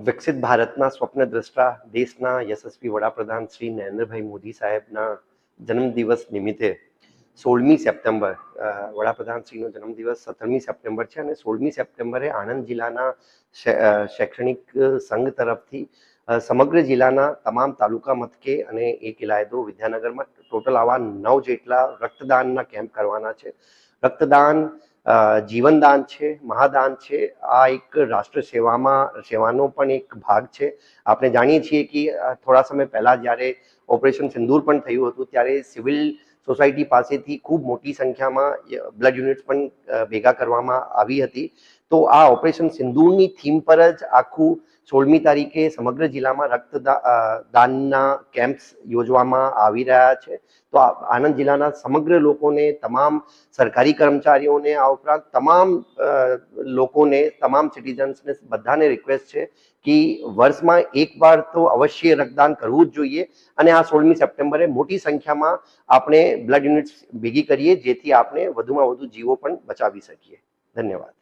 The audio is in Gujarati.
વિકસિત ભારતના સ્વપ્નદ્રષ્ટા દેશના યશસ્વી વડાપ્રધાન શ્રી નરેન્દ્રભાઈ મોદી સાહેબના જન્મદિવસ નિમિત્તે 16મી સપ્ટેમ્બર વડાપ્રધાનશ્રીનો જન્મદિવસ 17મી સપ્ટેમ્બર છે અને 16મી સપ્ટેમ્બરે આણંદ જિલ્લાના શૈક્ષણિક સંઘ તરફથી સમગ્ર જિલ્લાના તમામ તાલુકા મથકે અને એક ઇલાયદો વિદ્યાનગરમાં ટોટલ આવા 9 જેટલા રક્તદાનના કેમ્પ કરવાના છે. રક્તદાન જીવનદાન છે, મહાદાન છે. આ એક રાષ્ટ્ર સેવાનો પણ એક ભાગ છે. આપણે જાણીએ છીએ કે થોડા સમય પહેલા જ્યારે ઓપરેશન સિંદૂર પણ થયું હતું ત્યારે સિવિલ સોસાયટી પાસેથી ખૂબ મોટી સંખ્યામાં બ્લડ યુનિટ્સ પણ ભેગા કરવામાં આવી હતી. તો આ ઓપરેશન સિંદૂરની થીમ પર જ આખું 16મી તારીખે સમગ્ર જિલ્લામાં રક્તદાનના કેમ્પ્સ યોજવામાં આવી રહ્યા છે. તો આણંદ જિલ્લાના સમગ્ર લોકોને, તમામ સરકારી કર્મચારીઓને, આ ઉપરાંત તમામ લોકોને, તમામ સિટીઝન્સને બધાને રિક્વેસ્ટ છે કે વર્ષમાં એકવાર તો અવશ્ય રક્તદાન કરવું જ જોઈએ અને આ 16મી સપ્ટેમ્બરે મોટી સંખ્યામાં આપણે બ્લડ યુનિટ્સ ભેગી કરીએ જેથી આપણે વધુમાં વધુ જીવો પણ બચાવી શકીએ. ધન્યવાદ.